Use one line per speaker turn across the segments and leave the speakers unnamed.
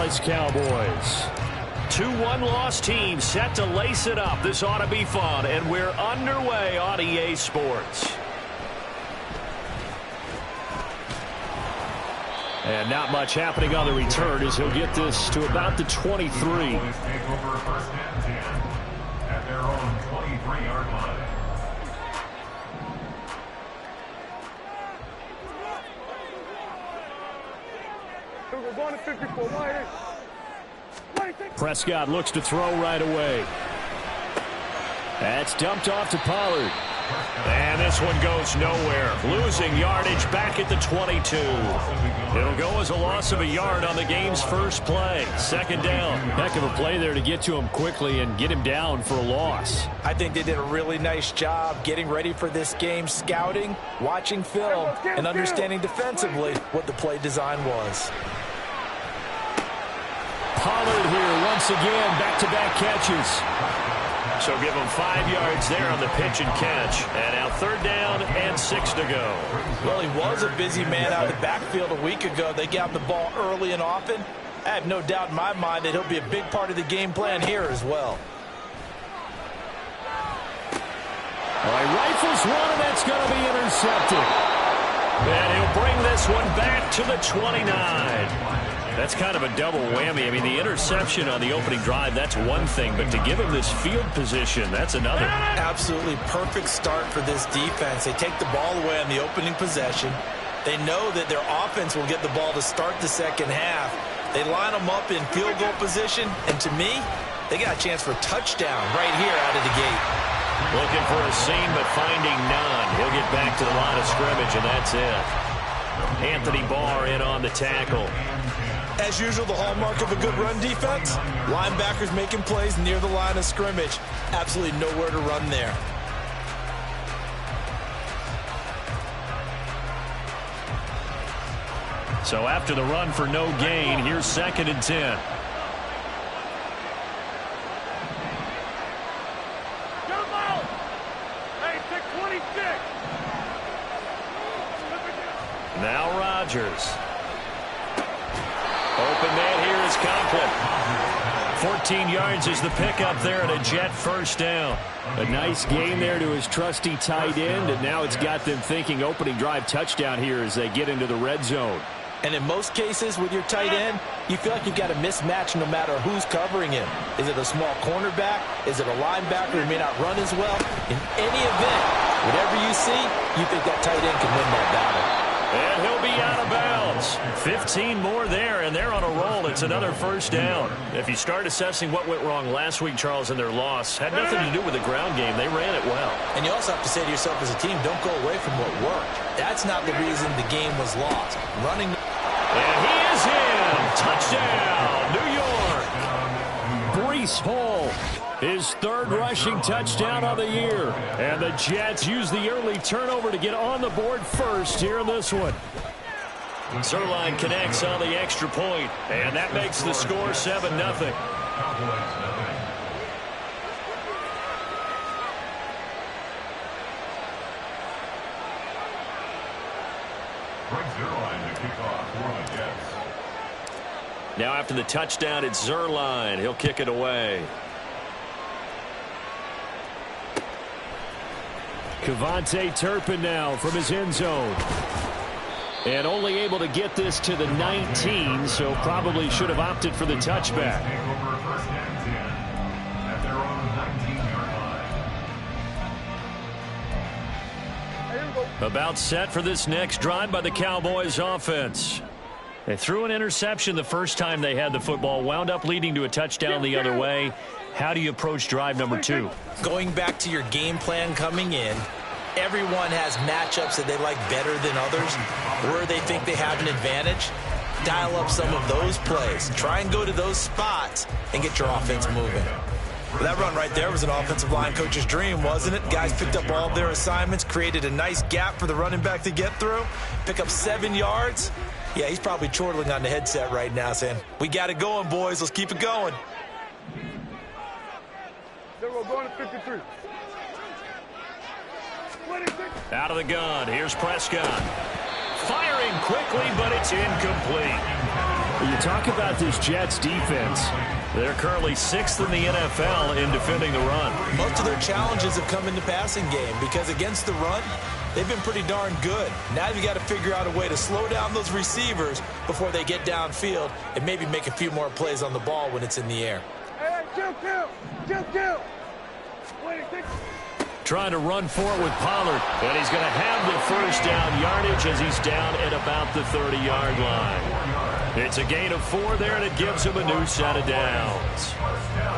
Dallas Cowboys. 2-1 loss team set to lace it up. This ought to be fun, and we're underway on EA Sports. And not much happening on the return as he'll get this to about the 23.
At their own 23-yard line.
We're going to 54.
Prescott looks to throw right away. That's dumped off to Pollard. And this one goes nowhere. Losing yardage back at the 22. It'll go as a loss of a yard on the game's first play. Second down. Heck of a play there to get to him quickly and get him down for a loss.
I think they did a really nice job getting ready for this game, scouting, watching film, and understanding defensively what the play design was.
Pollard here once again, back-to-back catches. So give him 5 yards there on the pitch and catch. And now third down and 6 to go.
Well, he was a busy man out of the backfield a week ago. They got the ball early and often. I have no doubt in my mind that he'll be a big part of the game plan here as well.
All right, rifles one, and that's going to be intercepted. And he'll bring this one back to the 29. That's kind of a double whammy. I mean, the interception on the opening drive, that's one thing. But to give him this field position, that's another.
Absolutely perfect start for this defense. They take the ball away on the opening possession. They know that their offense will get the ball to start the second half. They line them up in field goal position. And to me, they got a chance for a touchdown right here out of the gate.
Looking for a seam, but finding none. He'll get back to the line of scrimmage, and that's it. Anthony Barr in on the tackle.
As usual, the hallmark of a good run defense, linebackers making plays near the line of scrimmage. Absolutely nowhere to run there.
So after the run for no gain, here's 2nd and 10. Now Rodgers. Open man here is Conklin. 14 yards is the pickup there and a Jet first down. A nice gain there to his trusty tight end, and now it's got them thinking opening drive touchdown here as they get into the red zone.
And in most cases with your tight end, you feel like you've got a mismatch no matter who's covering him. Is it a small cornerback? Is it a linebacker who may not run as well? In any event, whatever you see, you think that tight end can win that battle.
And he'll be out of bounds. 15 more there, and they're on a roll. It's another first down. If you start assessing what went wrong last week, Charles, in their loss, had nothing to do with the ground game. They ran it well.
And you also have to say to yourself as a team, don't go away from what worked. That's not the reason the game was lost. Running.
And he is in. Touchdown, New York. Breece Hall. His third rushing touchdown of the year. And the Jets use the early turnover to get on the board first here in this one. Zerline connects on the extra point, and that makes the score 7-0. Now after the touchdown, it's Zerline. He'll kick it away. Kevontae Turpin now from his end zone. And only able to get this to the 19, so probably should have opted for the touchback. About set for this next drive by the Cowboys offense. They threw an interception the first time they had the football, wound up leading to a touchdown the other way. How do you approach drive number 2?
Going back to your game plan coming in, everyone has matchups that they like better than others, where they think they have an advantage. Dial up some of those plays. Try and go to those spots and get your offense moving. Well, that run right there was an offensive line coach's dream, wasn't it? Guys picked up all of their assignments, created a nice gap for the running back to get through, pick up 7 yards. Yeah, he's probably chortling on the headset right now saying, we got it going, boys. Let's keep it going.
We're going to 53.
Out of the gun, here's Prescott. Firing quickly, but it's incomplete. You talk about this Jets defense. They're currently 6th in the NFL in defending the run.
Most of their challenges have come in the passing game because against the run, they've been pretty darn good. Now you've got to figure out a way to slow down those receivers before they get downfield and maybe make a few more plays on the ball when it's in the air.
Hey, kill.
Trying to run for it with Pollard, and he's going to have the first down yardage as he's down at about the 30-yard line. It's a gain of 4 there, and it gives him a new set of downs.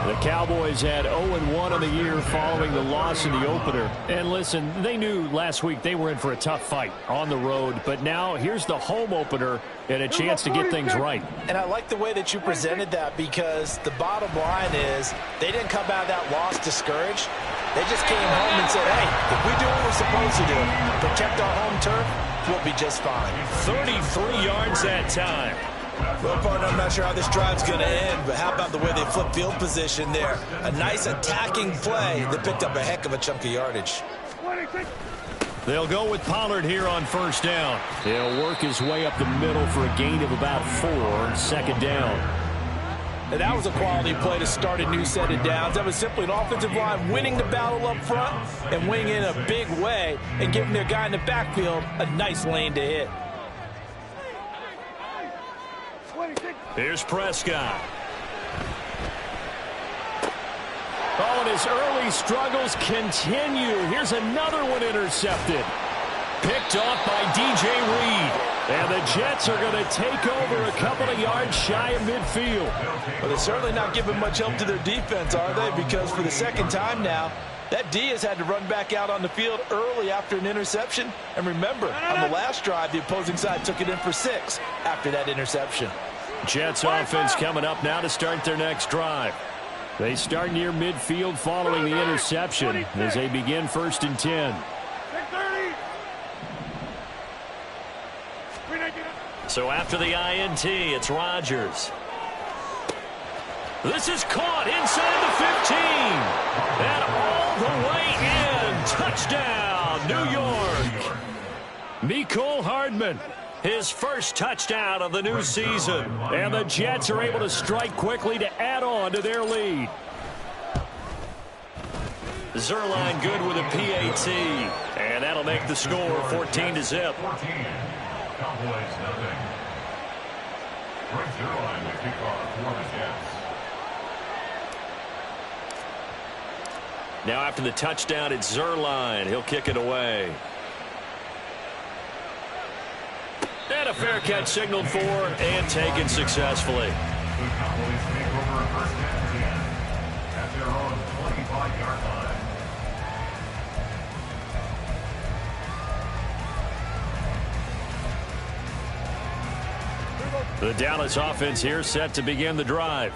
The Cowboys had 0-1 on the year following the loss in the opener. And listen, they knew last week they were in for a tough fight on the road, but now here's the home opener and a chance to get things right.
And I like the way that you presented that because the bottom line is they didn't come out of that loss discouraged. They just came home and said, hey, if we do what we're supposed to do, protect our home turf, we'll be just fine.
33 yards that time.
Well, partner, I'm not sure how this drive's going to end, but how about the way they flip field position there? A nice attacking play that picked up a heck of a chunk of yardage.
They'll go with Pollard here on first down. He'll work his way up the middle for a gain of about 4, second down.
And that was a quality play to start a new set of downs. That was simply an offensive line winning the battle up front and winning in a big way and giving their guy in the backfield a nice lane to hit.
Here's Prescott. Oh, and his early struggles continue. Here's another one intercepted. Picked off by DJ Reed. And the Jets are going to take over a couple of yards shy of midfield.
Well, they're certainly not giving much help to their defense, are they? Because for the second time now, that D has had to run back out on the field early after an interception. And remember, on the last drive, the opposing side took it in for 6 after that interception.
Jets offense coming up now to start their next drive. They start near midfield following the interception as they begin 1st and 10. So after the INT, it's Rodgers. This is caught inside the 15. And all the way in. Touchdown, New York. Mecole Hardman. His first touchdown of the new season. And the Jets are able to strike quickly to add on to their lead. Zerline good with a PAT. And that'll make the score 14-0.
Cowboys nothing. Frank Zerline to kick off for the Jets.
Now after the touchdown, it's Zerline. He'll kick it away. And a fair catch signaled for and taken successfully.
The Cowboys take over 1st and 10 at their own 25-yard line.
The Dallas offense here set to begin the drive.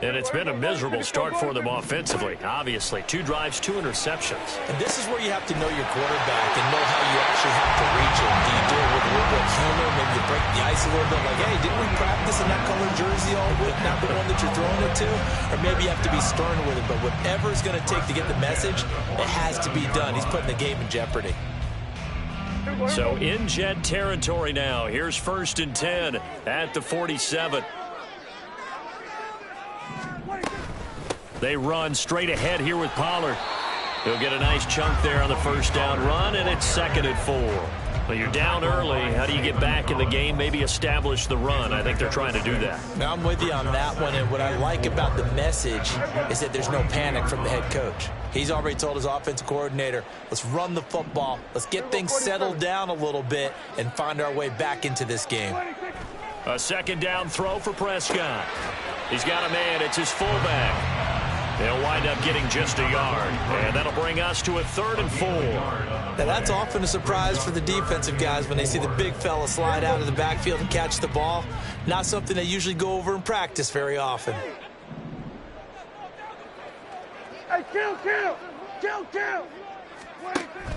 And it's been a miserable start for them offensively. Obviously, 2 drives, 2 interceptions.
And this is where you have to know your quarterback and know how you actually have to reach him. Do you do it with a little bit of humor? Maybe you break the ice a little bit like, hey, didn't we practice in that colored jersey all week, not the one that you're throwing it to? Or maybe you have to be stern with it. But whatever it's going to take to get the message, it has to be done. He's putting the game in jeopardy.
So in Jet territory now. Here's 1st and 10 at the 47. They run straight ahead here with Pollard. He'll get a nice chunk there on the first down run, and it's 2nd and 4. Well, you're down early. How do you get back in the game, maybe establish the run? I think they're trying to do that.
Now, I'm with you on that one, and what I like about the message is that there's no panic from the head coach. He's already told his offensive coordinator, let's run the football, let's get things settled down a little bit and find our way back into this game.
A 2nd down throw for Prescott. He's got a man. It's his fullback. They'll wind up getting just a yard, and that'll bring us to a 3rd and 4.
Now, that's often a surprise for the defensive guys when they see the big fella slide out of the backfield and catch the ball. Not something they usually go over in practice very often.
Hey, kill.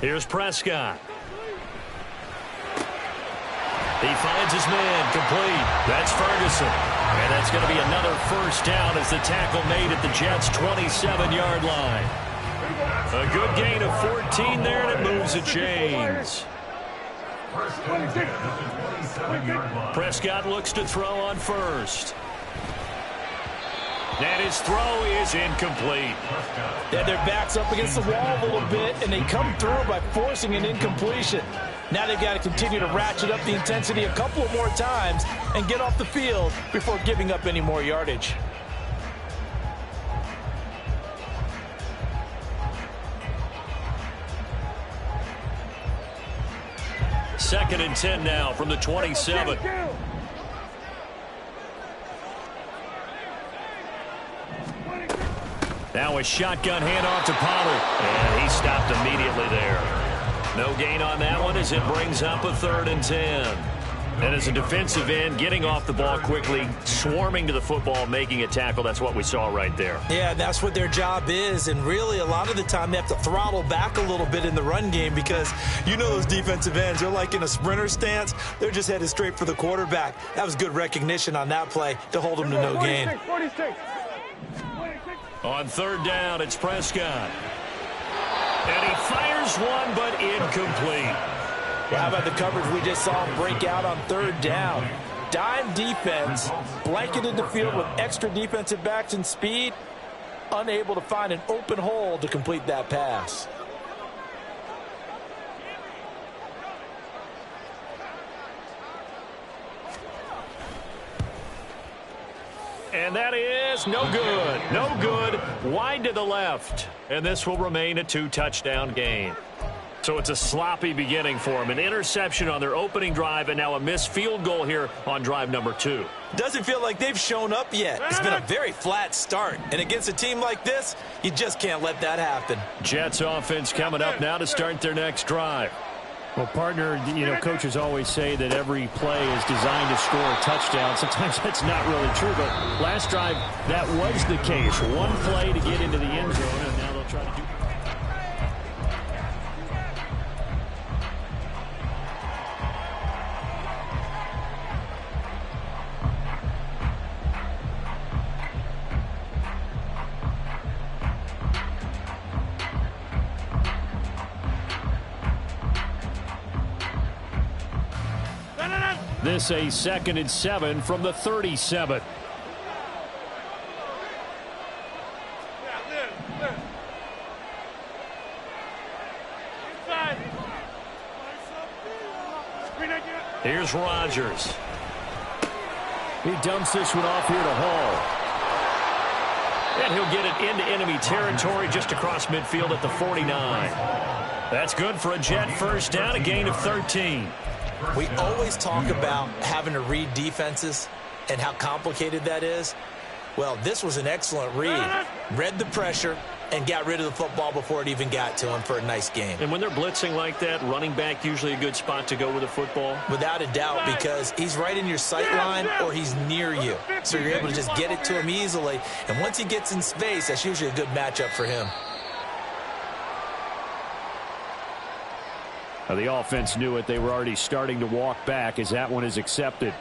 Here's Prescott. He finds his man complete. That's Ferguson. And that's going to be another first down as the tackle made at the Jets' 27-yard line. A good gain of 14 there, and it moves the chains. Prescott looks to throw on first. And his throw is incomplete.
Yeah, their back's up against the wall a little bit, and they come through by forcing an incompletion. Now they've got to continue to ratchet up the intensity a couple of more times and get off the field before giving up any more yardage.
Second and 10 now from the 27. Now a shotgun handoff to Pollard. And he stopped immediately there. No gain on that one as it brings up a 3rd and 10. And as a defensive end, getting off the ball quickly, swarming to the football, making a tackle, that's what we saw right there.
Yeah, that's what their job is. And really, a lot of the time, they have to throttle back a little bit in the run game because you know those defensive ends, they're like in a sprinter stance. They're just headed straight for the quarterback. That was good recognition on that play to hold them to no gain.
46.
On 3rd down, it's Prescott. And he fires one, but incomplete.
Well, how about the coverage we just saw him break out on 3rd down? Dime defense, blanketed the field with extra defensive backs and speed, unable to find an open hole to complete that pass.
And that is no good. No good. Wide to the left. And this will remain a 2-touchdown game. So it's a sloppy beginning for them. An interception on their opening drive and now a missed field goal here on drive number 2.
Doesn't feel like they've shown up yet. It's been a very flat start. And against a team like this, you just can't let that happen.
Jets offense coming up now to start their next drive.
Well, partner, you know, coaches always say that every play is designed to score a touchdown. Sometimes that's not really true, but last drive, that was the case. One play to get into the end zone, and now they'll try to do. This a 2nd and 7 from the 37.
Here's Rodgers.
He dumps this one off here to Hall.
And he'll get it into enemy territory just across midfield at the 49. That's good for a Jet first down, a gain of 13.
We always talk about having to read defenses and how complicated that is. Well, this was an excellent read. Read the pressure and got rid of the football before it even got to him for a nice game.
And when they're blitzing like that, running back usually a good spot to go with the football?
Without a doubt, because he's right in your sight line or he's near you. So you're able to just get it to him easily. And once he gets in space, that's usually a good matchup for him.
Now, the offense knew it. They were already starting to walk back as that one is accepted.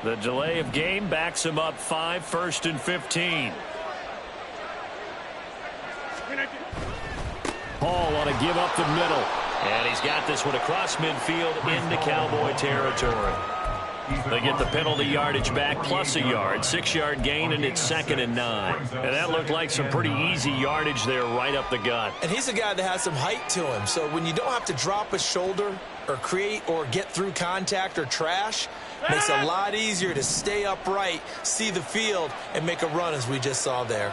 The delay of game backs him up 5, 1st and 15.
Hall on a give up the middle.
And he's got this one across midfield into Cowboy territory. They get the penalty yardage back plus a yard. 6-yard gain, and it's 2nd and 9. And that looked like some pretty easy yardage there right up the gut.
And he's a guy that has some height to him. So when you don't have to drop a shoulder or create or get through contact or trash, makes it a lot easier to stay upright, see the field, and make a run as we just saw there.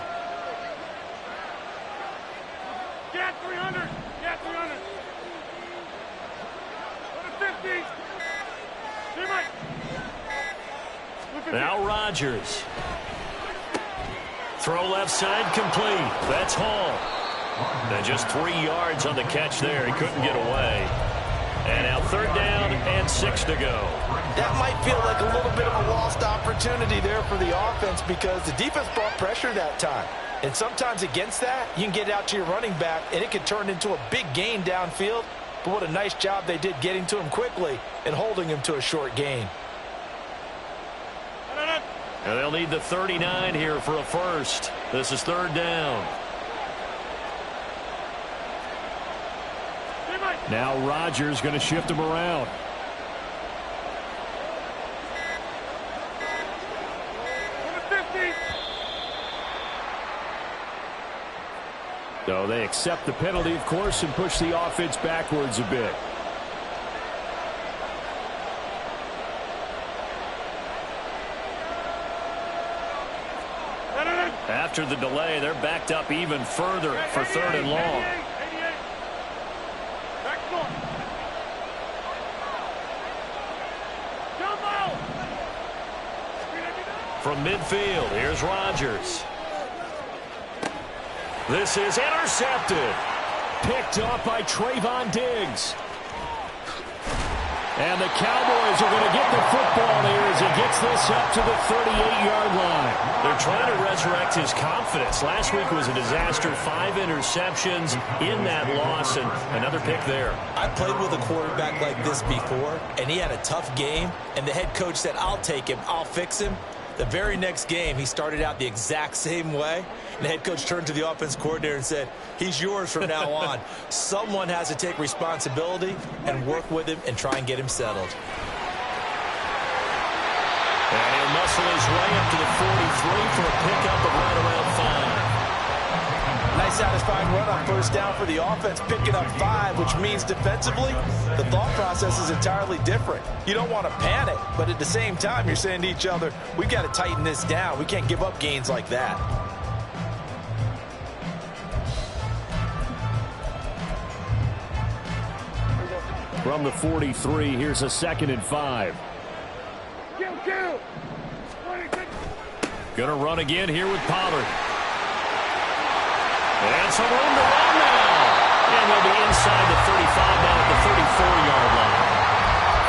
Get 300. Get 300. 50.
Now Rodgers. Throw left side complete. That's Hall. And just 3 yards on the catch there. He couldn't get away. And now 3rd down and 6 to go.
That might feel like a little bit of a lost opportunity there for the offense because the defense brought pressure that time. And sometimes against that, you can get out to your running back, and it could turn into a big gain downfield. But what a nice job they did getting to him quickly and holding him to a short gain.
And they'll need the 39 here for a first. This is 3rd down.
Now Rodgers going to shift him around. So they accept the penalty, of course, and push the offense backwards a bit. After the delay, they're backed up even further for 3rd and long. From midfield, here's Rodgers. This is intercepted. Picked off by Trayvon Diggs. And the Cowboys are going to get the football here as he gets this up to the 38-yard line.
They're trying to resurrect his confidence. Last week was a disaster. 5 interceptions in that loss, and another pick there.
I played with a quarterback like this before, and he had a tough game, and the head coach said, I'll take him, I'll fix him. The very next game, he started out the exact same way. And the head coach turned to the offense coordinator and said, he's yours from now on. Someone has to take responsibility and work with him and try and get him settled.
And he'll muscle his way up to the 43 for a pickup of right around 5.
Nice satisfying run on 1st down for the offense, picking up 5, which means defensively, the thought process is entirely different. You don't want to panic, but at the same time, you're saying to each other, we've got to tighten this down. We can't give up gains like that.
From the 43, here's a 2nd and 5. Going to run again here with Pollard. And some room to run now. And they'll be inside the 35 down at the 34-yard line.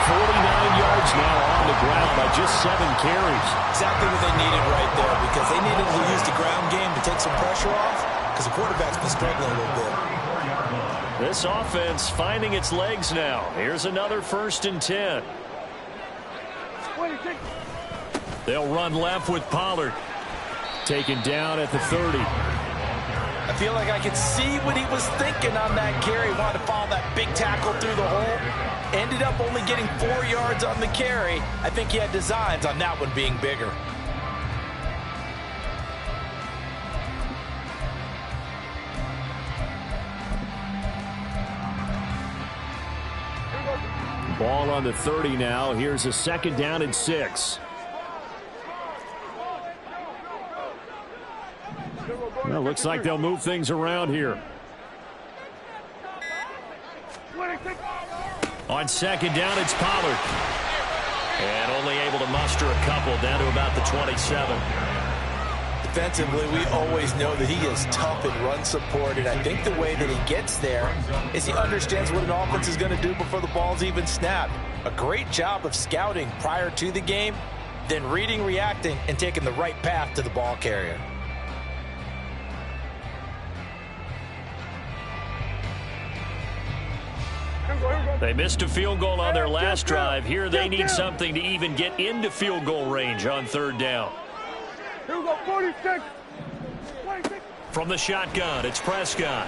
49 yards now on the ground by just 7 carries.
Exactly what they needed right there, because they needed to use the ground game to take some pressure off, because the quarterback's been struggling a little bit.
This offense finding its legs now. Here's another 1st and 10. They'll run left with Pollard. Taken down at the 30.
I feel like I could see what he was thinking on that carry. Wanted to follow that big tackle through the hole. Ended up only getting 4 yards on the carry. I think he had designs on that one being bigger.
Ball on the 30 now. Here's a 2nd down and 6. Well, looks like they'll move things around here. On 2nd down, it's Pollard. And only able to muster a couple down to about the 27.
Defensively, we always know that he is tough in run support, and I think the way that he gets there is he understands what an offense is going to do before the ball's even snapped. A great job of scouting prior to the game, then reading, reacting, and taking the right path to the ball carrier.
They missed a field goal on their last drive. Here they need something to even get into field goal range on 3rd down.
Here we go, 46.
From the shotgun, it's Prescott.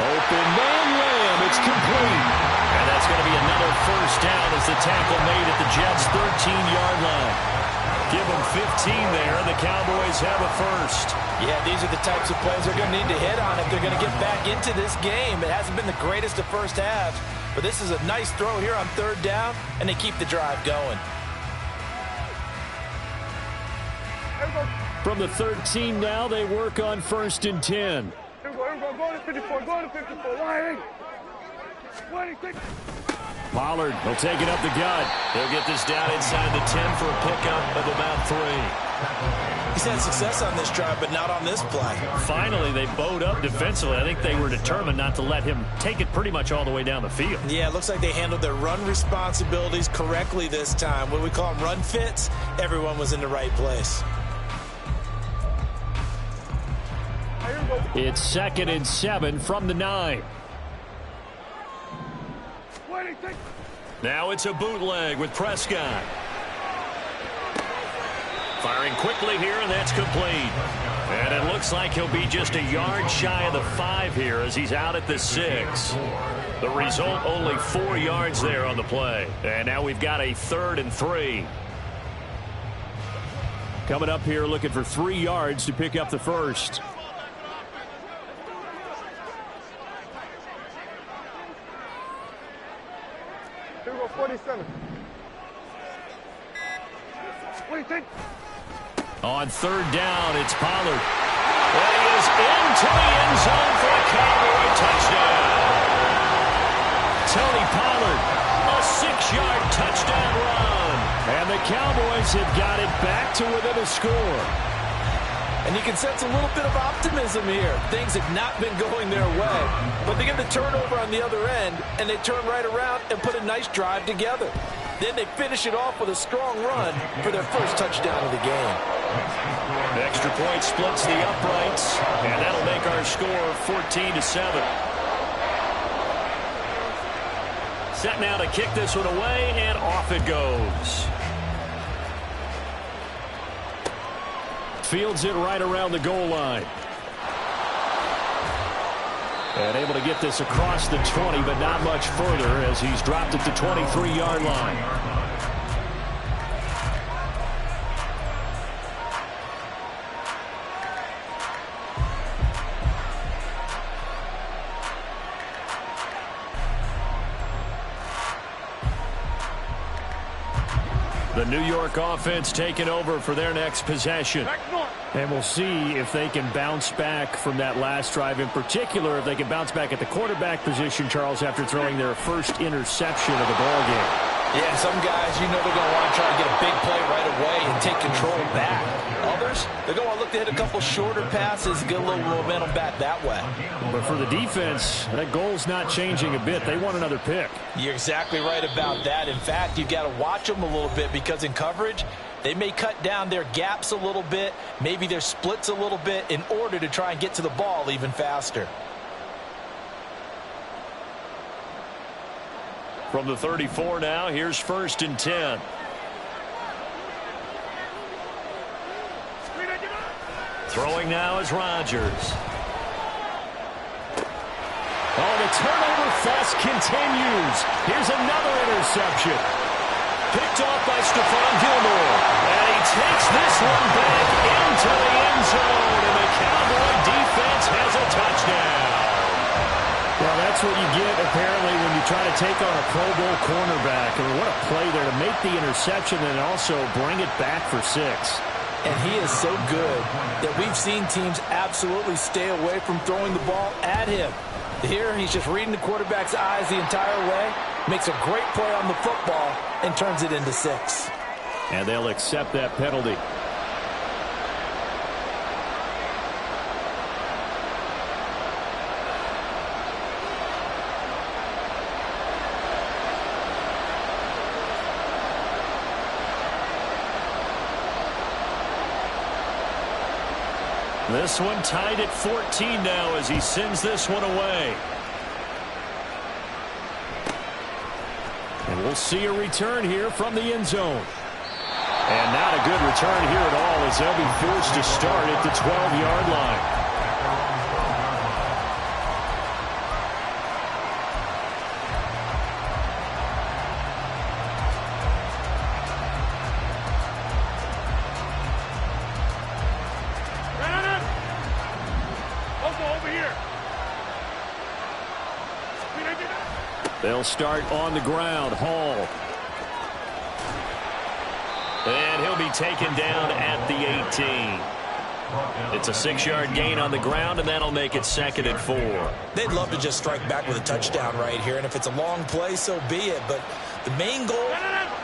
Open man layup, it's complete. And that's going to be another 1st down as the tackle made at the Jets' 13-yard line. Give them 15 there. The Cowboys have a 1st.
Yeah, these are the types of plays they're going to need to hit on if they're going to get back into this game. It hasn't been the greatest of first halves, but this is a nice throw here on 3rd down, and they keep the drive going.
From the 13 now, they work on 1st and 10.
Here we go, go to 54, go to 54, wide 26.
Pollard will take it up the gut. He'll get this down inside the 10 for a pickup of about 3.
He's had success on this drive, but not on this play.
Finally, they bowed up defensively. I think they were determined not to let him take it pretty much all the way down the field.
Yeah, it looks like they handled their run responsibilities correctly this time. What we call them run fits, everyone was in the right place.
It's 2nd and 7 from the 9. Now it's a bootleg with Prescott. Firing quickly here, and that's complete.
And it looks like he'll be just a yard shy of the 5 here as he's out at the 6. The result, only 4 yards there on the play. And now we've got a 3rd and 3. Coming up here looking for 3 yards to pick up the first.
Here we go, 47. What do you think?
On 3rd down, it's Pollard. And he is into the end zone for a Cowboy touchdown. Tony Pollard, a 6-yard touchdown run. And the Cowboys have got it back to within a score.
And you can sense a little bit of optimism here. Things have not been going their way. But they get the turnover on the other end, and they turn right around and put a nice drive together. Then they finish it off with a strong run for their first touchdown of the game.
The extra point splits the uprights, and that'll make our score 14-7. Set now to kick this one away, and off it goes. Fields it right around the goal line. And able to get this across the 20, but not much further as he's dropped it to 23-yard line. The New York offense taking over for their next possession. And we'll see if they can bounce back from that last drive. In particular, if they can bounce back at the quarterback position, Charles, after throwing their first interception of the ballgame.
Yeah, some guys, you know they're going to want to try to get a big play right away and take control back. Others, they're going to look to hit a couple shorter passes, get a little momentum back that way.
But for the defense, that goal's not changing a bit. They want another pick.
You're exactly right about that. In fact, you've got to watch them a little bit because in coverage, they may cut down their gaps a little bit, maybe their splits a little bit in order to try and get to the ball even faster.
From the 34 now, here's 1st and 10. Throwing now is Rodgers. Oh, the turnover fest continues. Here's another interception. Picked off by Stephon Gilmore. And he takes this one back into the end zone. And the Cowboy defense has a touchdown. Well, that's what you get, apparently, when you try to take on a Pro Bowl cornerback. I mean, what a play there to make the interception and also bring it back for 6.
And he is so good that we've seen teams absolutely stay away from throwing the ball at him. Here, he's just reading the quarterback's eyes the entire way, makes a great play on the football, and turns it into 6.
And they'll accept that penalty. This one tied at 14 now as he sends this one away. And we'll see a return here from the end zone. And not a good return here at all as they'll be forced to start at the 12-yard line. They'll start on the ground. Hall. And he'll be taken down at the 18. It's a 6-yard gain on the ground, and that'll make it 2nd and 4.
They'd love to just strike back with a touchdown right here, and if it's a long play, so be it. But the main goal,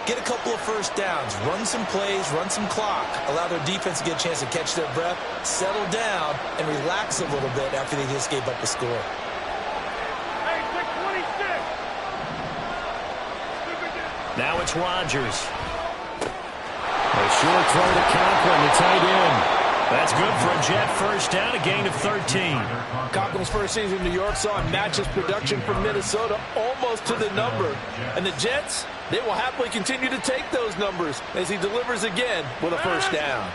get a couple of first downs, run some plays, run some clock, allow their defense to get a chance to catch their breath, settle down, and relax a little bit after they just gave up a score.
Now it's Rodgers. A short throw to Conklin, the tight end. That's good for a Jet first down, a gain of 13.
Conklin's first season in New York saw him match his production from Minnesota almost to the number. And the Jets, they will happily continue to take those numbers as he delivers again with a first down.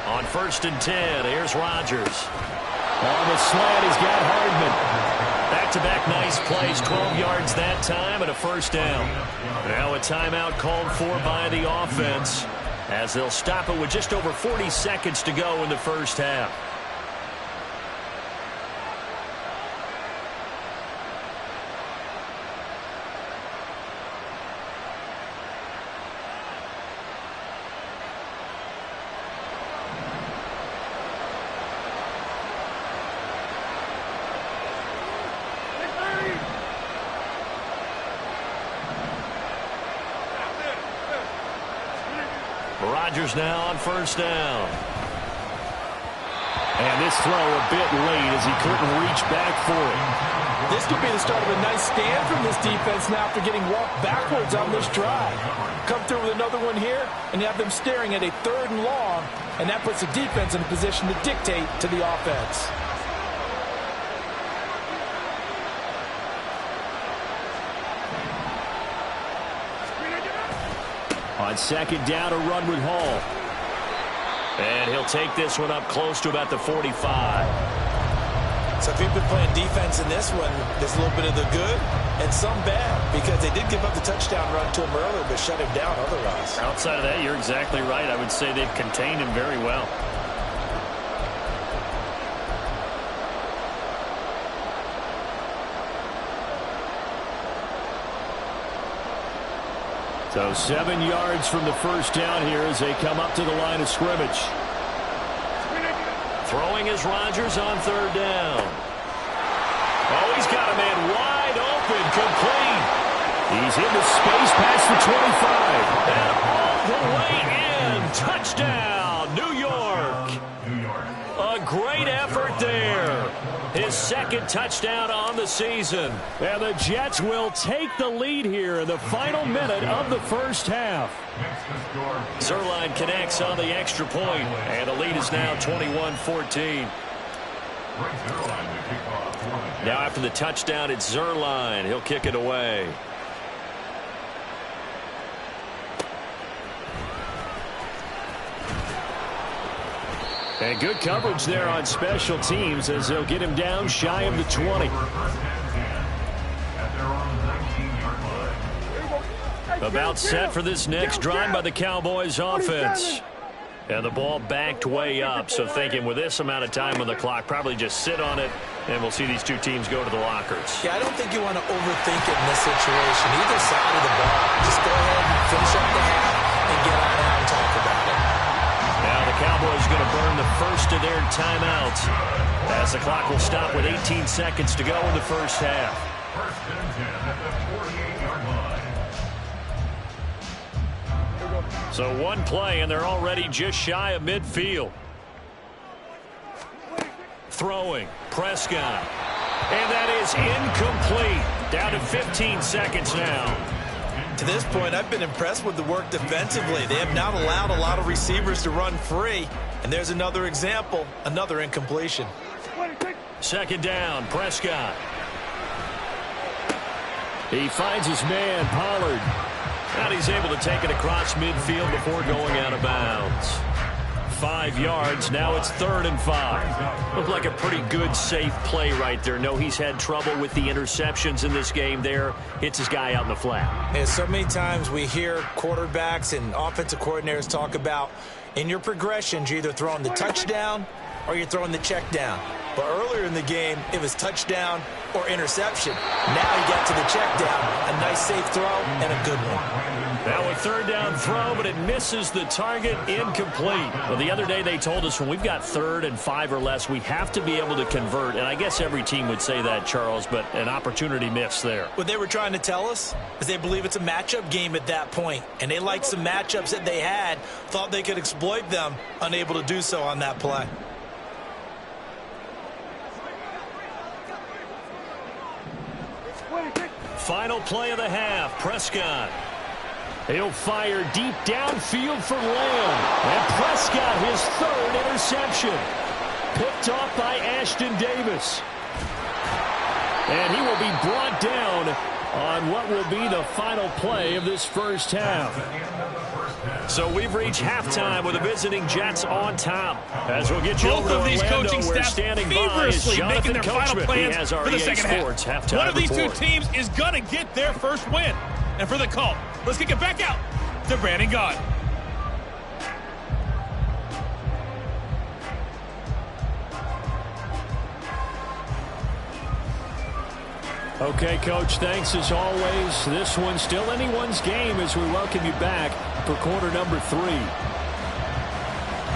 On 1st and 10, here's Rodgers. On the slant, he's got Hardman. Back-to-back nice plays, 12 yards that time and a first down. Now a timeout called for by the offense as they'll stop it with just over 40 seconds to go in the first half. Rodgers now on 1st down. And this throw a bit late as he couldn't reach back for it.
This could be the start of a nice stand from this defense now after getting walked backwards on this drive. Come through with another one here, and you have them staring at a 3rd and long, and that puts the defense in a position to dictate to the offense.
On 2nd down, a run with Hall. And he'll take this one up close to about the 45.
So if you've been playing defense in this one, there's a little bit of the good and some bad, because they did give up the touchdown run to him earlier, but shut him down otherwise.
Outside of that, you're exactly right. I would say they've contained him very well. So 7 yards from the first down here as they come up to the line of scrimmage. Throwing is Rodgers on 3rd down. Oh, he's got a man wide open, complete. He's into space past the 25. And all the way in. Touchdown, New York. A great effort there. His 2nd touchdown on the season. And the Jets will take the lead here in the final minute of the first half. Zerline connects on the extra point, and the lead is now 21-14. Now after the touchdown, it's Zerline. He'll kick it away. And good coverage there on special teams as they'll get him down shy of the 20. About set for this next drive by the Cowboys offense. And the ball backed way up, so thinking with this amount of time on the clock, probably just sit on it, and we'll see these two teams go to the lockers.
Yeah, I don't think you want to overthink it in this situation. Either side of the ball. Just go ahead and finish up the half and get on out and talk about it.
Now the Cowboys are going to burn the first of their timeouts as the clock will stop with 18 seconds to go in the first half.
1st and 10 at the 48-yard line.
So one play, and they're already just shy of midfield. Throwing, Prescott. And that is incomplete. Down to 15 seconds now.
To this point, I've been impressed with the work defensively. They have not allowed a lot of receivers to run free. And there's another example, another incompletion.
2nd down, Prescott. He finds his man, Pollard. And he's able to take it across midfield before going out of bounds. 5 yards. Now it's 3rd and 5. Looked like a pretty good, safe play right there. No, he's had trouble with the interceptions in this game there. Hits his guy out in the flat.
Yeah, so many times we hear quarterbacks and offensive coordinators talk about in your progressions, you're either throwing the touchdown or you're throwing the check down. But earlier in the game, it was touchdown or interception. Now he got to the check down. A nice safe throw and a good one.
Now a 3rd down throw, but it misses the target, incomplete. Well, the other day they told us when we've got 3rd and 5 or less, we have to be able to convert. And I guess every team would say that, Charles, but an opportunity missed there.
What they were trying to tell us is they believe it's a matchup game at that point. And they liked some matchups that they had, thought they could exploit them, unable to do so on that play.
Final play of the half, Prescott. He'll fire deep downfield for Lamb. And Prescott, his 3rd interception. Picked off by Ashton Davis.
And he will be brought down on what will be the final play of this first half.
So we've reached halftime with the visiting Jets on top. As we'll get you
Both
over to
of these
Orlando,
coaching
where
staffs
standing by is
feverishly
Jonathan
making their final
Coachman.
plans
He has
for the
REA
second
Sports
half.
halftime
One of these
report.
two teams is going to get their first win. And for the call, let's kick it back out to Brandon Gaudin.
Okay, Coach, thanks as always. This one's still anyone's game as we welcome you back for quarter number 3.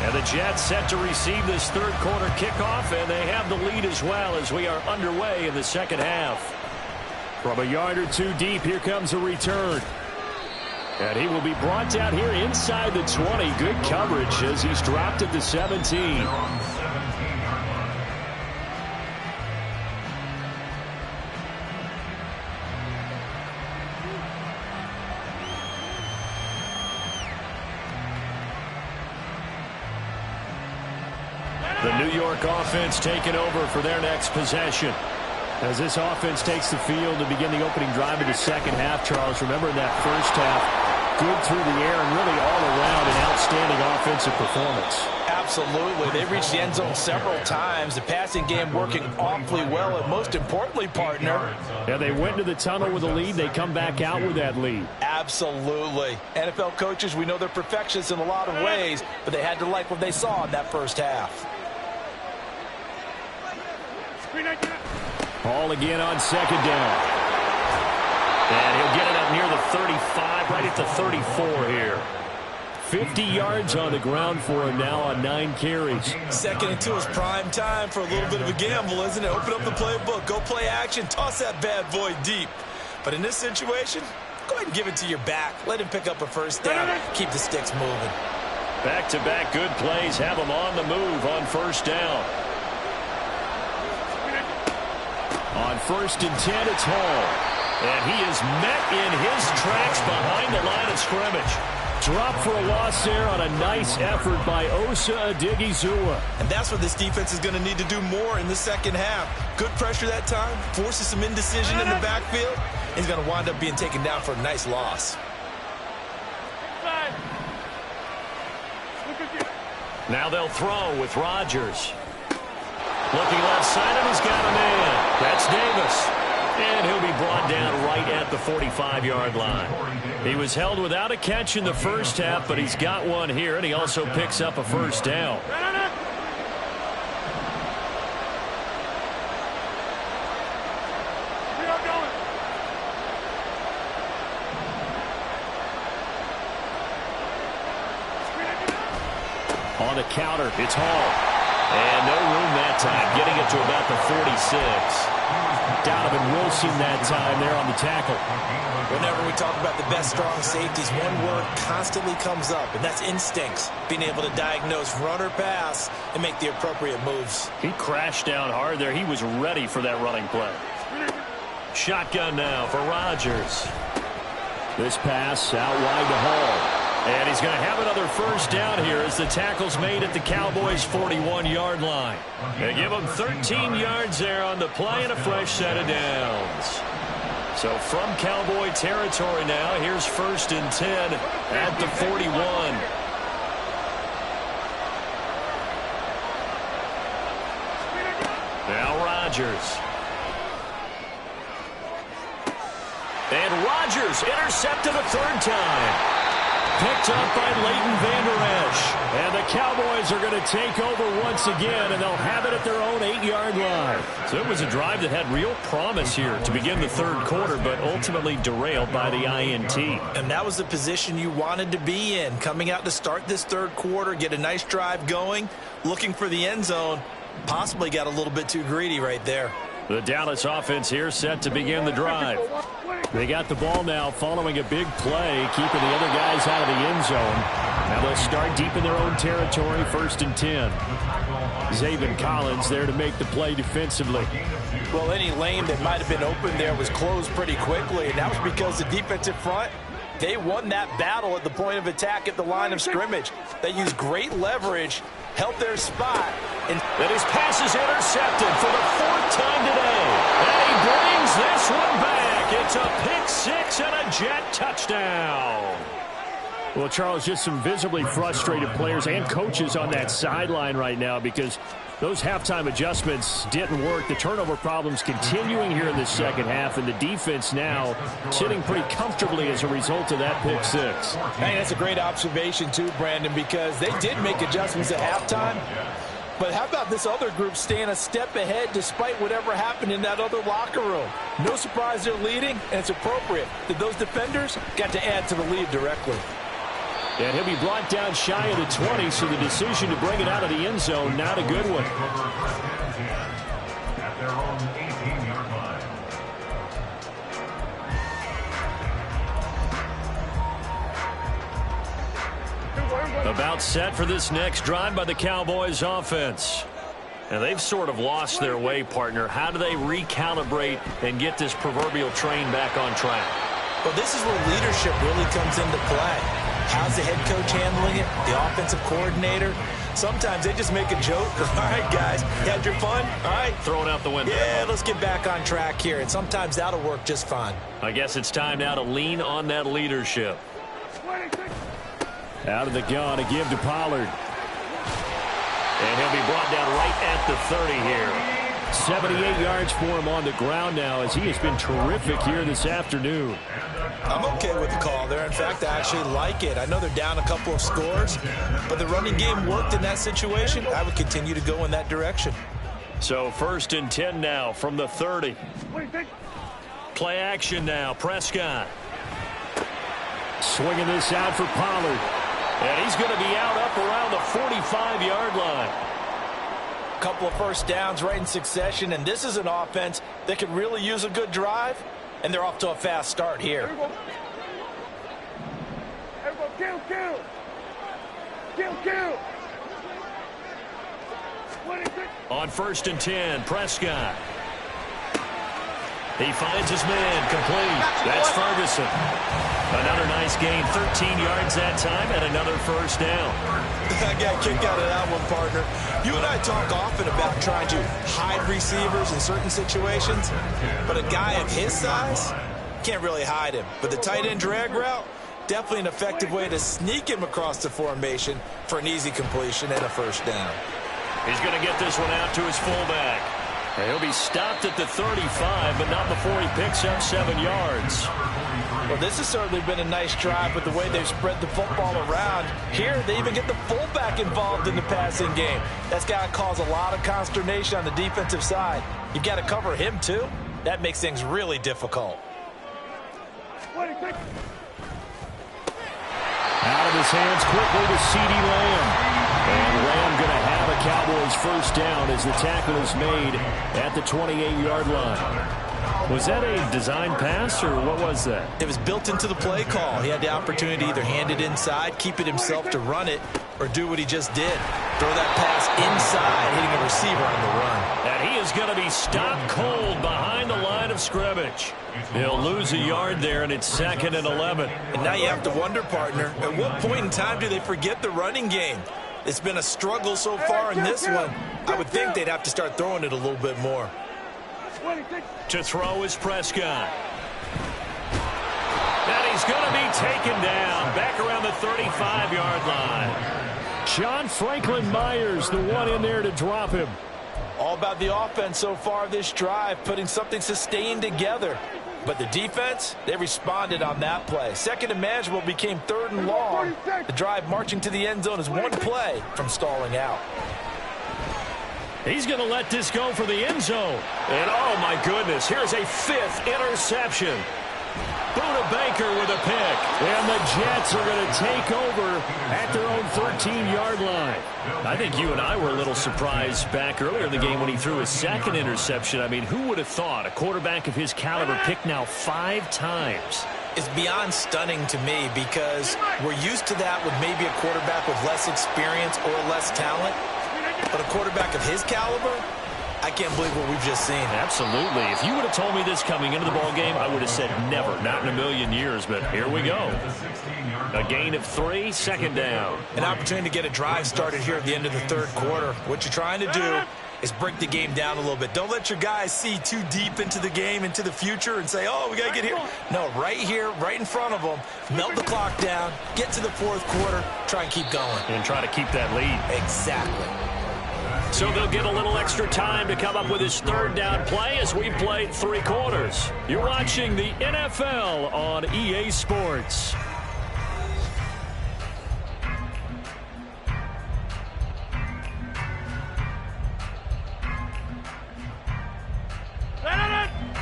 And the Jets set to receive this third quarter kickoff, and they have the lead as well as we are underway in the second half.
From a yard or two deep, here comes a return. And he will be brought down here inside the 20. Good coverage as he's dropped at the 17.
The New York offense taking over for their next possession.
As this offense takes the field to begin the opening drive of the second half, Charles, remember in that first half, good through the air and really all around an outstanding offensive performance.
Absolutely. They reached the end zone several times. The passing game working awfully well, and most importantly, partner.
Yeah, they went to the tunnel with a lead. They come back out with that lead.
Absolutely. NFL coaches, we know they're perfectionists in a lot of ways, but they had to like what they saw in that first half.
Ball again on second down.
And he'll get it up near the 35, right at the 34 here.
50 yards on the ground for him now on 9 carries.
Second and 2 is prime time for a little bit of a gamble, isn't it? Open up the playbook, go play action, toss that bad boy deep. But in this situation, go ahead and give it to your back. Let him pick up a first down. Keep the sticks moving.
Back-to-back good plays have him on the move on first down.
On first and 10, it's Hall.
And he is met in his tracks behind the line of scrimmage.
Drop for a loss there on a nice effort by Osa Odighizuwa.
And that's what this defense is going to need to do more in the second half. Good pressure that time, forces some indecision in the backfield. He's going to wind up being taken down for a nice loss.
Now they'll throw with Rodgers. Looking left side, and he's got a man. That's Davis. And he'll be brought down right at the 45-yard line. He was held without a catch in the first half, but he's got one here, and he also picks up a first down.
On the counter, it's Hall.
And no room that time, getting it to about the 46.
Donovan Wilson that time there on the tackle.
Whenever we talk about the best strong safeties, one word constantly comes up, and that's instincts. Being able to diagnose run or pass and make the appropriate moves.
He crashed down hard there. He was ready for that running play. Shotgun now for Rodgers.
This pass out wide to Hall.
And he's going to have another first down here as the tackle's made at the Cowboys' 41-yard line. They give him 13 yards there on the play and a fresh set of downs. So from Cowboy territory now, here's first and 10 at the 41. Now Rodgers. And Rodgers intercepted a third time. Picked up by Leighton Vander Esch. And the Cowboys are going to take over once again, and they'll have it at their own 8-yard line. So it was a drive that had real promise here to begin the third quarter, but ultimately derailed by the INT.
And that was the position you wanted to be in. Coming out to start this third quarter, get a nice drive going, looking for the end zone. Possibly got a little bit too greedy right there.
The Dallas offense here set to begin the drive.
They got the ball now following a big play, keeping the other guys out of the end zone. Now they'll start deep in their own territory, first and 10. Zaven Collins there to make the play defensively.
Well, any lane that might have been open there was closed pretty quickly, and that was because the defensive front, they won that battle at the point of attack at the line of scrimmage. They used great leverage, held their spot.
And his pass is intercepted for the 4th time today. And he breaks Jet touchdown.
Well, Charles, just some visibly frustrated players and coaches on that sideline right now because those halftime adjustments didn't work. The turnover problems continuing here in the second half, and the defense now sitting pretty comfortably as a result of that pick six.
Hey, that's a great observation too, Brandon, because they did make adjustments at halftime. But how about this other group staying a step ahead despite whatever happened in that other locker room? No surprise they're leading, and it's appropriate that those defenders got to add to the lead directly.
And he'll be brought down shy of the 20, so the decision to bring it out of the end zone, not a good one.
At their own 18-yard line.
About set for this next drive by the Cowboys offense. And they've sort of lost their way, partner. How do they recalibrate and get this proverbial train back on track?
Well, this is where leadership really comes into play. How's the head coach handling it? The offensive coordinator? Sometimes they just make a joke. All right, guys, you had your fun? All right.
Throw it out the window.
Yeah, let's get back on track here. And sometimes that'll work just fine.
I guess it's time now to lean on that leadership.
Out of the gun, a give to Pollard.
And he'll be brought down right at the 30 here.
78 yards for him on the ground now as he has been terrific here this afternoon.
I'm okay with the call there. In fact, I actually like it. I know they're down a couple of scores, but the running game worked in that situation. I would continue to go in that direction.
So 1st and 10 now from the 30. Play action now. Prescott.
Swinging this out for Pollard.
And he's going to be out up around the 45-yard line.
A couple of first downs right in succession, and this is an offense that could really use a good drive, and they're off to a fast start here.
Kill, kill. Kill, kill.
On 1st and 10, Prescott. He finds his man, complete. That's Ferguson. Another nice gain, 13 yards that time, and another first down.
I got a kick out of that one, partner. You and I talk often about trying to hide receivers in certain situations, but a guy of his size can't really hide him. But the tight end drag route, definitely an effective way to sneak him across the formation for an easy completion and a first down.
He's going to get this one out to his fullback. And he'll be stopped at the 35, but not before he picks up 7 yards.
Well, this has certainly been a nice drive with the way they've spread the football around. Here, they even get the fullback involved in the passing game. That's got to cause a lot of consternation on the defensive side. You've got to cover him, too. That makes things really difficult.
Out of his hands quickly to CeeDee Lamb. And Lamb going to have a Cowboys first down as the tackle is made at the 28-yard line. Was that a design pass, or what was that?
It was built into the play call. He had the opportunity to either hand it inside, keep it himself to run it, or do what he just did. Throw that pass inside, hitting a receiver on the run.
And he is going to be stopped cold behind the line of scrimmage. He'll lose a yard there, and it's 2nd and 11.
And now you have to wonder, partner, at what point in time do they forget the running game? It's been a struggle so far in this one. I would think they'd have to start throwing it a little bit more.
To throw is Prescott. And he's going to be taken down back around the 35-yard line.
John Franklin Myers, the one in there to drop him.
All about the offense so far this drive, putting something sustained together. But the defense, they responded on that play. 2nd and manageable became 3rd and long. The drive marching to the end zone is one play from stalling out.
He's going to let this go for the end zone. And, oh, my goodness, here's a 5th interception. Buda Baker with a pick.
And the Jets are going to take over at their own 13-yard line.
I think you and I were a little surprised back earlier in the game when he threw his 2nd interception. I mean, who would have thought a quarterback of his caliber picked now 5 times?
It's beyond stunning to me because we're used to that with maybe a quarterback with less experience or less talent. But a quarterback of his caliber, I can't believe what we've just seen.
Absolutely. If you would have told me this coming into the ball game, I would have said never, not in a million years. But here we go. A gain of 3, 2nd down.
An opportunity to get a drive started here at the end of the 3rd quarter. What you're trying to do is break the game down a little bit. Don't let your guys see too deep into the game, into the future, and say, oh, we got to get here. No, right here, right in front of them, melt the clock down, get to the fourth quarter, try and keep going.
And try to keep that lead.
Exactly.
So they'll get a little extra time to come up with his third down play as we played 3 quarters. You're watching the NFL on EA Sports.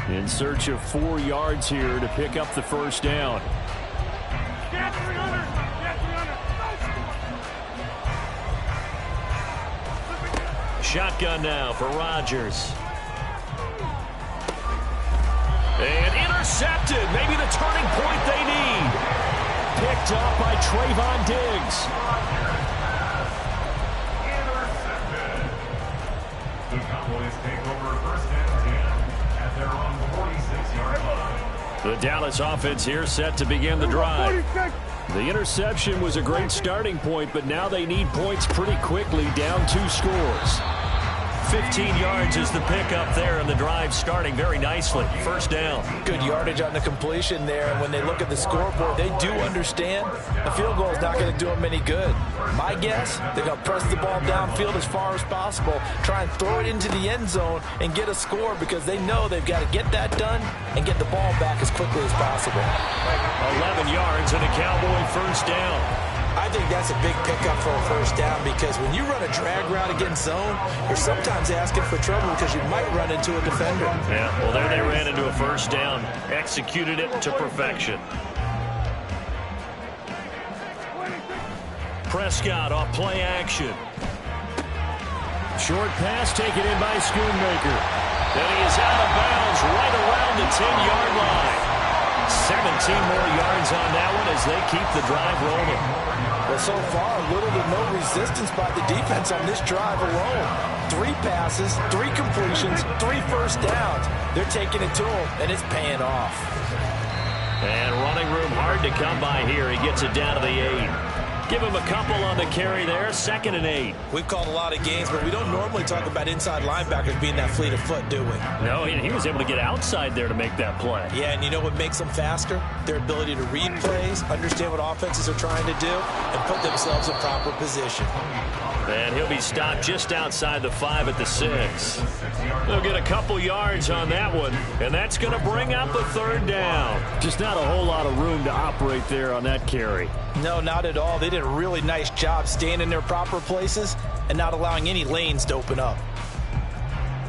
In search of 4 yards here to pick up the first down.
Get 300. Get 300.
Shotgun now for Rodgers. And intercepted. Maybe the turning point they need. Picked up by Trayvon Diggs.
Intercepted. The Cowboys take over first and 10 at their own 46-yard line.
The Dallas offense here set to begin the drive. The interception was a great starting point, but now they need points pretty quickly, down 2 scores. 15 yards is the pickup there, and the drive starting very nicely. First down.
Good yardage on the completion there, and when they look at the scoreboard, they do understand the field goal is not going to do them any good. My guess, they're going to press the ball downfield as far as possible, try and throw it into the end zone and get a score because they know they've got to get that done and get the ball back as quickly as possible.
11 yards and a Cowboy first down.
I think that's a big pickup for a first down because when you run a drag route against zone, you're sometimes asking for trouble because you might run into a defender.
Yeah, well, there they ran into a first down, executed it to perfection. Prescott off play action. Short pass taken in by Schoonmaker. Then he is out of bounds right around the 10-yard line. 17 more yards on that one as they keep the drive rolling.
Well, so far, little to no resistance by the defense on this drive alone. 3 passes, 3 completions, 3 first downs. They're taking it to him, and it's paying off.
And running room hard to come by here. He gets it down to the 8. Give him a couple on the carry there. 2nd and 8.
We've called a lot of games, but we don't normally talk about inside linebackers being that fleet of foot, do we?
No, he was able to get outside there to make that play.
Yeah, and you know what makes them faster? Their ability to read plays, understand what offenses are trying to do, and put themselves in proper position.
And he'll be stopped just outside the 5 at the 6. They'll get a couple yards on that one, and that's going to bring up a 3rd down. Just not a whole lot of room to operate there on that carry.
No, not at all. They did a really nice job staying in their proper places and not allowing any lanes to open up.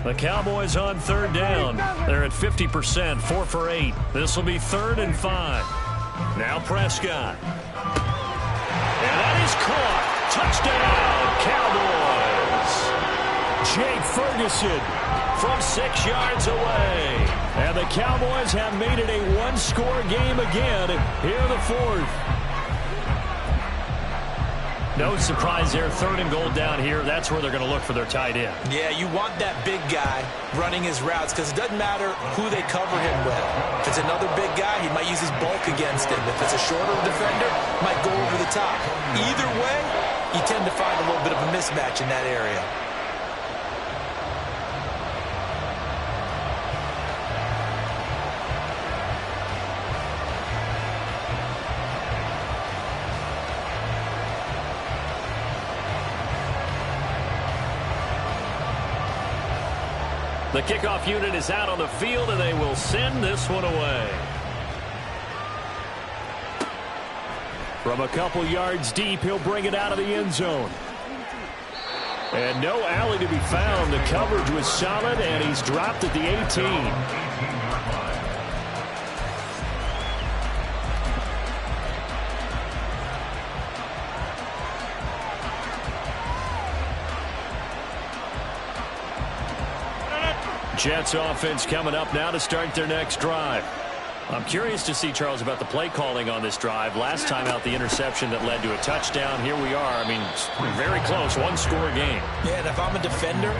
The Cowboys on 3rd down. They're at 50%, 4 for 8. This will be 3rd and 5. Now Prescott. And that is caught. Touchdown, Cowboys. Jake Ferguson from 6 yards away. And the Cowboys have made it a 1-score game again here in the 4th. No surprise there. 3rd and goal down here. That's where they're going to look for their tight end.
Yeah, you want that big guy running his routes because it doesn't matter who they cover him with. If it's another big guy, he might use his bulk against him. If it's a shorter defender, might go over the top. Either way, you tend to find a little bit of a mismatch in that area.
The kickoff unit is out on the field, and they will send this one away. From a couple yards deep, he'll bring it out of the end zone. And no alley to be found. The coverage was solid, and he's dropped at the 18. Jets offense coming up now to start their next drive. I'm curious to see, Charles, about the play calling on this drive. Last time out, the interception that led to a touchdown. Here we are. I mean, very close, 1-score game.
Yeah, and if I'm a defender,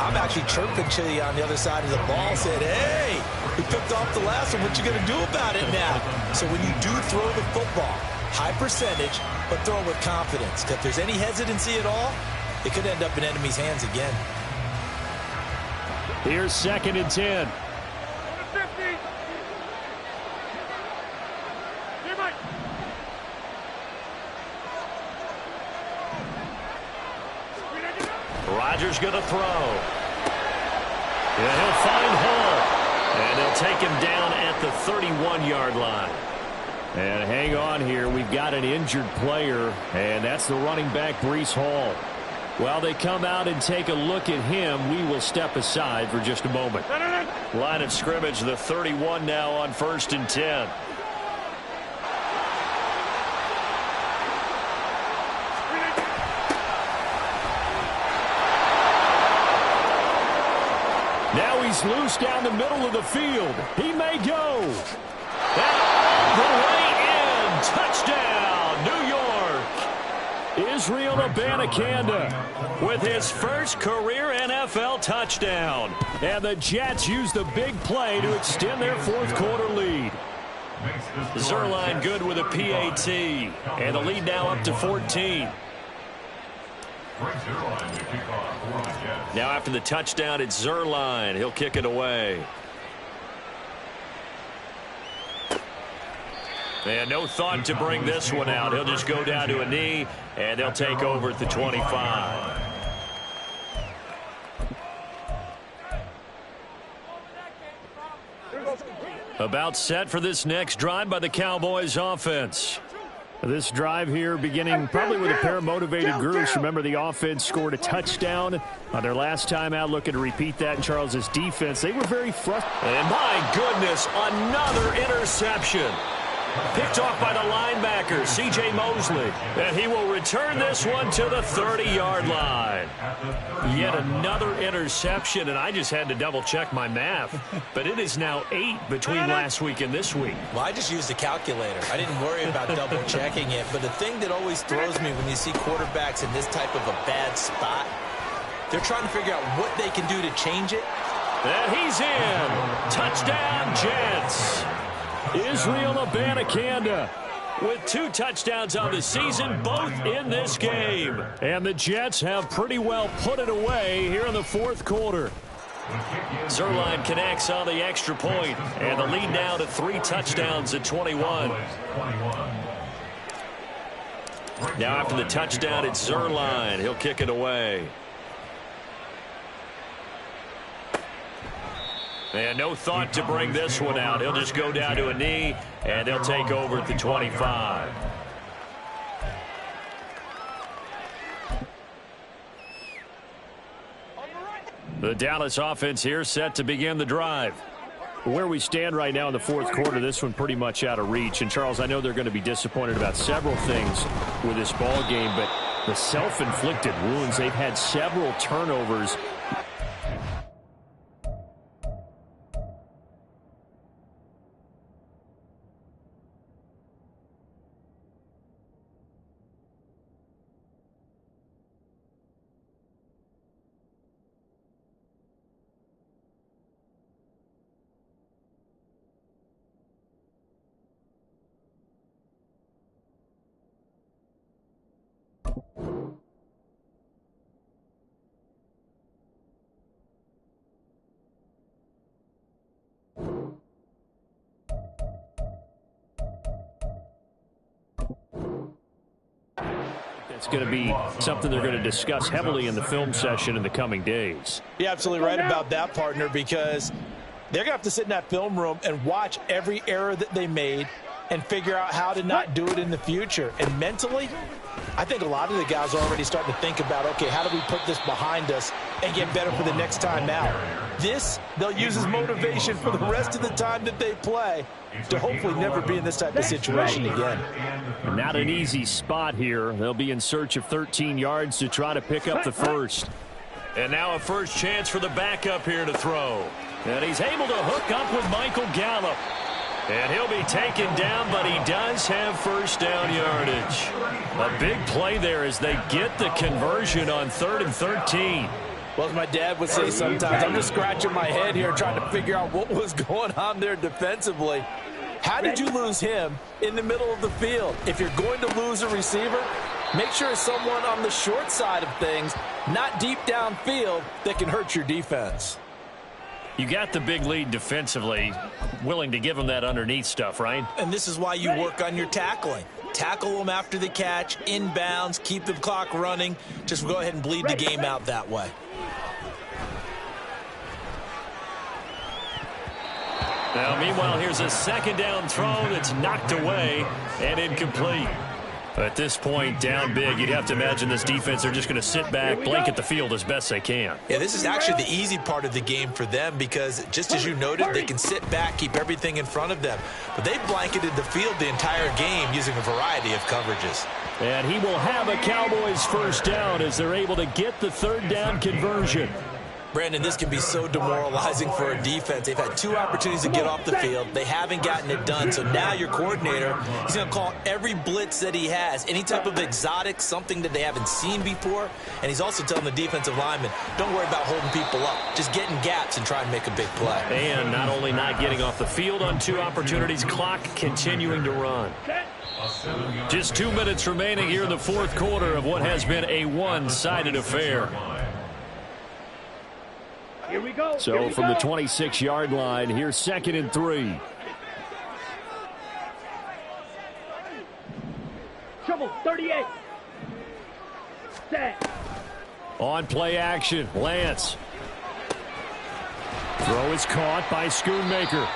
I'm actually chirping Chili on the other side of the ball, said, hey, we picked off the last one. What you going to do about it now? So when you do throw the football, high percentage, but throw it with confidence. Because if there's any hesitancy at all, it could end up in enemy's hands again.
Here's 2nd and 10. Rodgers going to throw. Yeah, he'll find Hall. And they'll take him down at the 31-yard line. And hang on here. We've got an injured player, and that's the running back, Breece Hall. While they come out and take a look at him, we will step aside for just a moment. Line of scrimmage, the 31 now on 1st and 10. Now he's loose down the middle of the field. He may go. And all the way in. Touchdown, New York. Israel Abanikanda with his first career NFL touchdown. And the Jets use the big play to extend their 4th quarter lead. Zerline good with a PAT. And the lead now up to 14. Now after the touchdown, it's Zerline. He'll kick it away. And no thought to bring this one out. He'll just go down to a knee, and they'll take over at the 25. About set for this next drive by the Cowboys offense. This drive here beginning probably with a pair of motivated groups. Remember, the offense scored a touchdown on their last time out. Looking to repeat that in Charles's defense. They were very frustrated. And my goodness, another interception. Picked off by the linebacker, C.J. Mosley. And he will return this one to the 30-yard line. Yet another interception, and I just had to double-check my math. But it is now 8 between last week and this week.
Well, I just used a calculator. I didn't worry about double-checking it. But the thing that always throws me when you see quarterbacks in this type of a bad spot, they're trying to figure out what they can do to change it.
And he's in. Touchdown, Jets. Israel Abanikanda with 2 touchdowns on the season, both in this game. And the Jets have pretty well put it away here in the 4th quarter. Zerline connects on the extra point, and the lead now to 3 touchdowns at 21. Now after the touchdown, it's Zerline. He'll kick it away. And no thought to bring this one out. He'll just go down to a knee, and they'll take over at the 25. The Dallas offense here set to begin the drive. Where we stand right now in the 4th quarter, this one pretty much out of reach. And, Charles, I know they're going to be disappointed about several things with this ball game, but the self-inflicted wounds, they've had several turnovers. It's going to be something they're going to discuss heavily in the film session in the coming days.
You're absolutely right about that, partner, because they're going to have to sit in that film room and watch every error that they made and figure out how to not do it in the future. And mentally, I think a lot of the guys are already starting to think about, okay, how do we put this behind us and get better for the next time out? This, they'll use as motivation for the rest of the time that they play to hopefully never be in this type of situation again.
Not an easy spot here. They'll be in search of 13 yards to try to pick up the first. And now a first chance for the backup here to throw. And he's able to hook up with Michael Gallup. And he'll be taken down, but he does have first down yardage. A big play there as they get the conversion on 3rd and 13.
Well, as my dad would say sometimes, I'm just scratching my head here trying to figure out what was going on there defensively. How did you lose him in the middle of the field? If you're going to lose a receiver, make sure it's someone on the short side of things, not deep downfield, that can hurt your defense.
You got the big lead defensively, willing to give them that underneath stuff, right?
And this is why you work on your tackling. Tackle them after the catch, inbounds, keep the clock running. Just go ahead and bleed the game out that way.
Now, meanwhile, here's a second down throw that's knocked away and incomplete. At this point, down big, you'd have to imagine this defense, they're just going to sit back, blanket the field as best they can.
Yeah, this is actually the easy part of the game for them because, just as you noted, they can sit back, keep everything in front of them. But they blanketed the field the entire game using a variety of coverages.
And he will have a Cowboys first down as they're able to get the third down conversion.
Brandon, this can be so demoralizing for a defense. They've had 2 opportunities to get off the field. They haven't gotten it done. So now your coordinator, he's going to call every blitz that he has, any type of exotic, something that they haven't seen before. And he's also telling the defensive lineman, don't worry about holding people up. Just get in gaps and try and make a big play.
And not only not getting off the field on 2 opportunities, clock continuing to run. Just 2 minutes remaining here in the fourth quarter of what has been a one-sided affair.
Here we go.
So from the 26-yard line, here's 2nd and 3.
Trouble, 38. Set.
On play action, Lance. Throw is caught by Schoonmaker.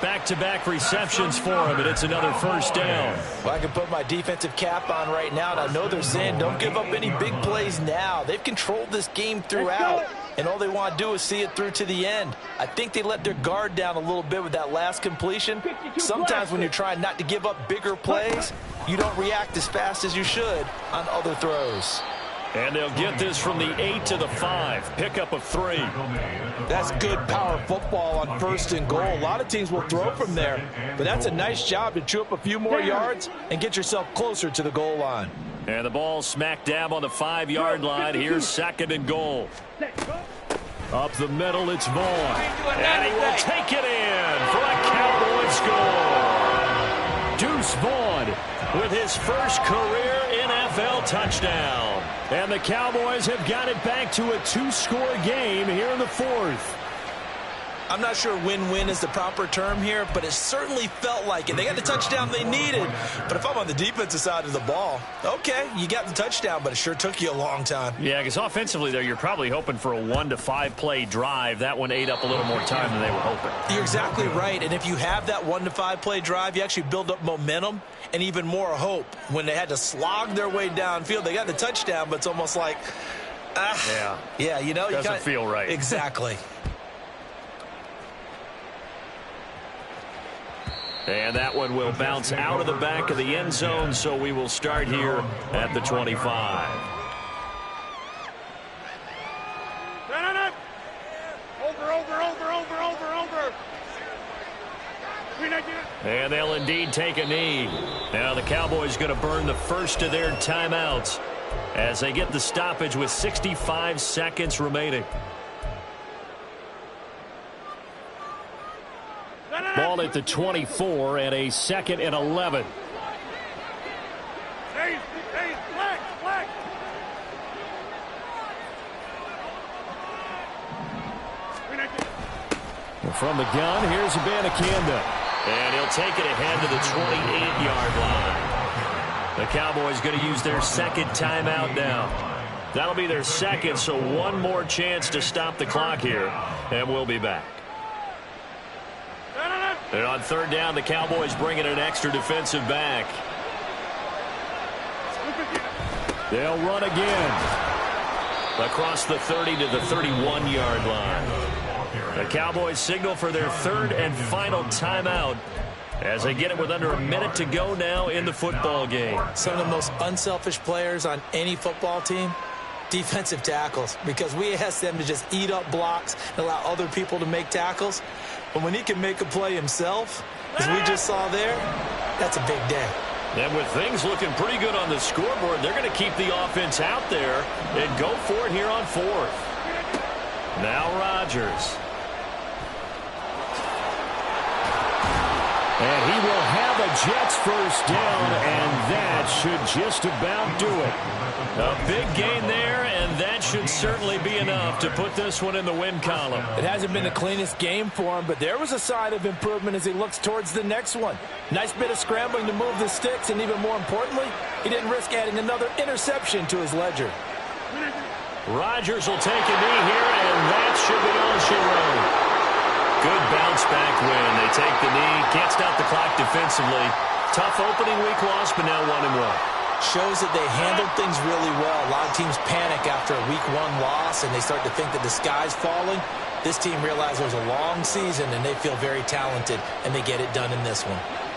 Back-to-back receptions for him, and it's another first down.
Well, I can put my defensive cap on right now, and I know they're saying don't give up any big plays now. They've controlled this game throughout, and all they want to do is see it through to the end. I think they let their guard down a little bit with that last completion. Sometimes when you're trying not to give up bigger plays, you don't react as fast as you should on other throws.
And they'll get this from the 8 to the 5. Pickup of 3.
That's good power football on 1st and goal. A lot of teams will throw from there, but that's a nice job to chew up a few more yards and get yourself closer to the goal line.
And the ball smack dab on the 5-yard line. Here's 2nd and goal. Up the middle, it's Vaughn. And he will take it in for a Cowboys score. Deuce Vaughn with his first career NFL touchdown. And the Cowboys have got it back to a 2-score game here in the fourth.
I'm not sure win-win is the proper term here, but it certainly felt like it. They got the touchdown they needed, but if I'm on the defensive side of the ball, okay, you got the touchdown, but it sure took you a long time.
Yeah, because offensively, though, you're probably hoping for a 1 to 5 play drive. That one ate up a little more time than they were hoping.
You're exactly right, and if you have that 1 to 5 play drive, you actually build up momentum and even more hope. When they had to slog their way downfield, they got the touchdown, but it's almost like, yeah, you know,
doesn't feel right.
Exactly.
And that one will bounce out of the back of the end zone, so we will start here at the 25.
Over.
And they'll indeed take a knee. Now the Cowboys going to burn the first of their timeouts as they get the stoppage with 65 seconds remaining. Ball at the 24 and a 2nd and 11.
Black.
From the gun, here's Abanikanda. And he'll take it ahead to the 28-yard line. The Cowboys going to use their 2nd timeout now. That'll be their 2nd, so one more chance to stop the clock here, and we'll be back. And on 3rd down, the Cowboys bring in an extra defensive back. They'll run again. Across the 30 to the 31-yard line. The Cowboys signal for their 3rd and final timeout as they get it with under a minute to go now in the football game.
Some of the most unselfish players on any football team, defensive tackles, because we ask them to just eat up blocks and allow other people to make tackles. But when he can make a play himself, as we just saw there, that's a big day.
And with things looking pretty good on the scoreboard, they're going to keep the offense out there and go for it here on 4th. Now Rodgers. And he will have a Jets first down, and that should just about do it. A big gain there, and
that should certainly be enough to put this one in the win column.
It hasn't been the cleanest game for him, but there was a sign of improvement as he looks towards the next one. Nice bit of scrambling to move the sticks, and even more importantly, he didn't risk adding another interception to his ledger.
Rodgers will take a knee here, and that should be all she wrote. Good bounce-back win. They take the knee, can't stop the clock defensively. Tough opening week loss, but now 1-1.
Shows that they handled things really well. A lot of teams panic after a week 1 loss, and they start to think that the sky's falling. This team realized it was a long season, and they feel very talented, and they get it done in this one.